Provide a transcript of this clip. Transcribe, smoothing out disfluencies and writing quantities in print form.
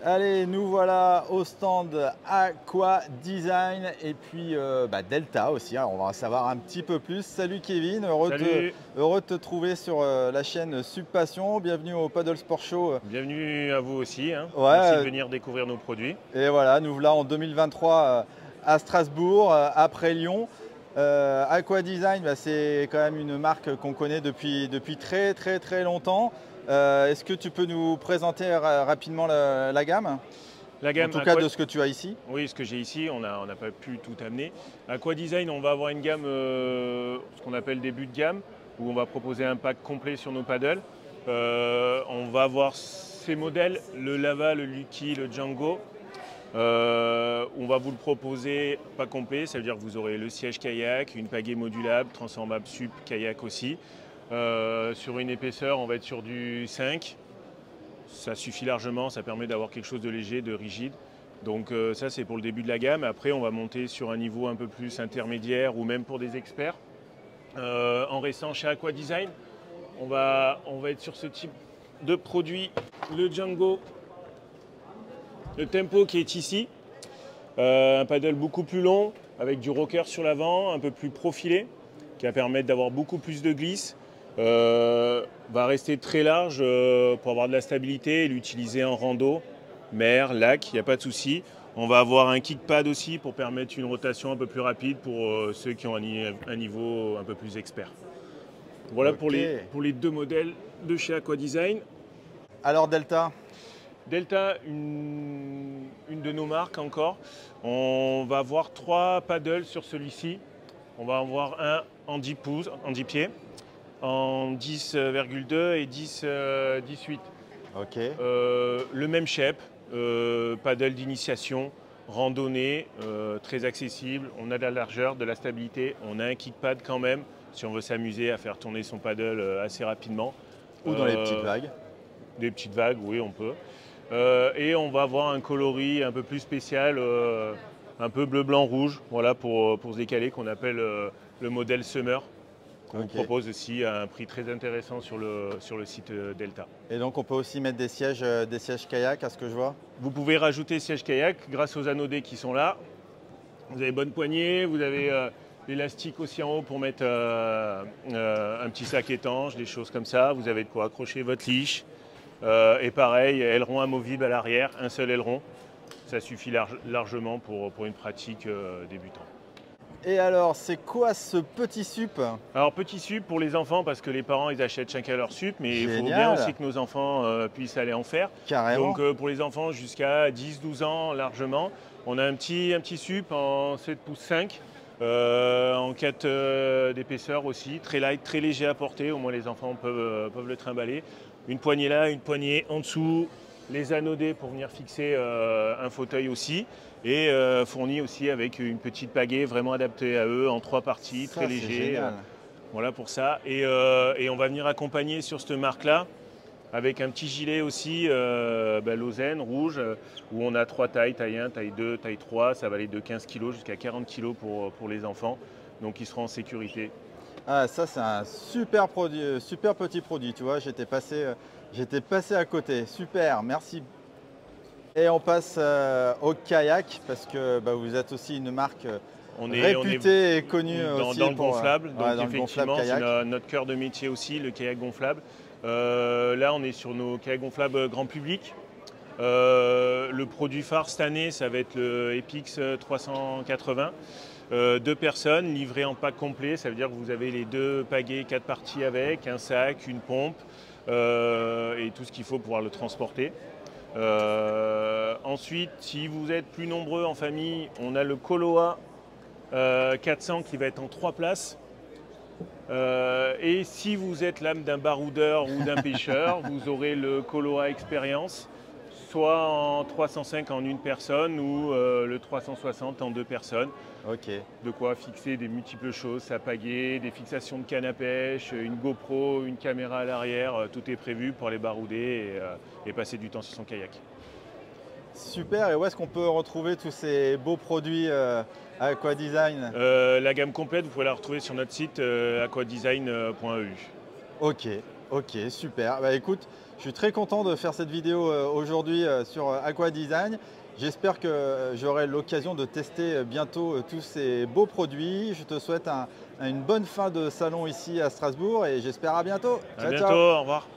Allez, nous voilà au stand Aqua Design et puis Delta aussi, hein, on va en savoir un petit peu plus. Salut Kevin, Salut, heureux de te trouver sur la chaîne Subpassion. Bienvenue au Paddle Sport Show. bienvenue à vous aussi, hein. Ouais, Merci de venir découvrir nos produits. et voilà, nous voilà en 2023 à Strasbourg, après Lyon. Aqua Design, c'est quand même une marque qu'on connaît depuis très longtemps. Est-ce que tu peux nous présenter rapidement la gamme? La En gamme tout cas Aqua, de ce que tu as ici. oui, ce que j'ai ici, on n'a pas pu tout amener. Aqua Design, on va avoir une gamme, ce qu'on appelle début de gamme, où on va proposer un pack complet sur nos paddles. On va avoir ces modèles, le Lava, le Lucky, le Django. On va vous le proposer pas complet, ça veut dire que vous aurez le siège kayak, une pagaie modulable, transformable sup kayak aussi. Sur une épaisseur, on va être sur du 5. Ça suffit largement, ça permet d'avoir quelque chose de léger, de rigide. Donc ça c'est pour le début de la gamme. Après on va monter sur un niveau un peu plus intermédiaire ou même pour des experts. En restant chez Aqua Design, on va être sur ce type de produit, le Django, le Tempo qui est ici. Un paddle beaucoup plus long, avec du rocker sur l'avant, un peu plus profilé, qui va permettre d'avoir beaucoup plus de glisse. Va rester très large pour avoir de la stabilité et l'utiliser en rando, mer, lac, il n'y a pas de souci. On va avoir un kick pad aussi pour permettre une rotation un peu plus rapide pour ceux qui ont un niveau un peu plus expert. Voilà Ok. pour les deux modèles de chez Aqua Design. Alors Delta, Delta, une de nos marques encore. On va avoir 3 paddles sur celui-ci. On va avoir un en 10 pouces, en 10 pieds, en 10,2 et 10,18. ok. Le même shape, paddle d'initiation, randonnée, très accessible. On a de la largeur, de la stabilité. On a un kickpad quand même, si on veut s'amuser à faire tourner son paddle assez rapidement. Ou dans les petites vagues. Des petites vagues, oui, on peut. Et on va avoir un coloris un peu plus spécial, un peu bleu, blanc, rouge, voilà, pour se décaler, qu'on appelle le modèle Summer, qu'on Ok. propose aussi à un prix très intéressant sur le site Delta. Et donc on peut aussi mettre des sièges kayak à ce que je vois. Vous pouvez rajouter siège kayak grâce aux anodés qui sont là. Vous avez bonne poignée, vous avez l'élastique aussi en haut pour mettre un petit sac étanche, des choses comme ça. Vous avez de quoi accrocher votre leash. Et pareil, aileron amovible à l'arrière, un seul aileron. Ça suffit largement pour une pratique débutant. Et alors, c'est quoi ce petit sup? Alors petit sup pour les enfants parce que les parents ils achètent chacun leur sup, mais il faut bien Génial, aussi que nos enfants puissent aller en faire. carrément. Donc pour les enfants jusqu'à 10-12 ans largement, on a un petit sup en 7 pouces 5, en 4 d'épaisseur aussi, très light, très léger à porter, au moins les enfants peuvent le trimballer. Une poignée là, une poignée en dessous, les anodés pour venir fixer un fauteuil aussi. Et fourni aussi avec une petite pagaie vraiment adaptée à eux en 3 parties, Ça, très c'est léger. génial. Voilà pour ça. Et on va venir accompagner sur cette marque-là avec un petit gilet aussi, Lausanne, rouge, où on a 3 tailles, taille 1, taille 2, taille 3. Ça va aller de 15 kg jusqu'à 40 kg pour les enfants. Donc ils seront en sécurité. Ah, ça, c'est un super produit, super petit produit, tu vois, j'étais passé à côté. Super, merci. Et on passe au kayak parce que vous êtes aussi une marque On est réputée et connue dans, aussi dans le pour gonflable, donc dans le gonflable effectivement c'est kayak. notre cœur de métier aussi, le kayak gonflable. Là on est sur nos kayaks gonflables grand public. Le produit phare cette année ça va être le Epix 380. 2 personnes livrées en pack complet, ça veut dire que vous avez les 2 pagaies 4 parties avec, un sac, une pompe et tout ce qu'il faut pour pouvoir le transporter. Ensuite, si vous êtes plus nombreux en famille, on a le Koloa 400 qui va être en 3 places. Et si vous êtes l'âme d'un baroudeur ou d'un pêcheur, vous aurez le Koloa Experience, soit en 305 en une personne ou le 360 en 2 personnes. Ok. De quoi fixer des multiples choses, sa pagaie, des fixations de canne à pêche, une GoPro, une caméra à l'arrière, tout est prévu pour aller barouder et passer du temps sur son kayak. Super, et où est-ce qu'on peut retrouver tous ces beaux produits Aqua Design? La gamme complète, vous pouvez la retrouver sur notre site aquadesign.eu. Ok, ok, super. Bah écoute, Je suis très content de faire cette vidéo aujourd'hui sur Aqua Design. J'espère que j'aurai l'occasion de tester bientôt tous ces beaux produits. Je te souhaite une bonne fin de salon ici à Strasbourg et j'espère à bientôt. À Ciao, bientôt, ciao. au revoir.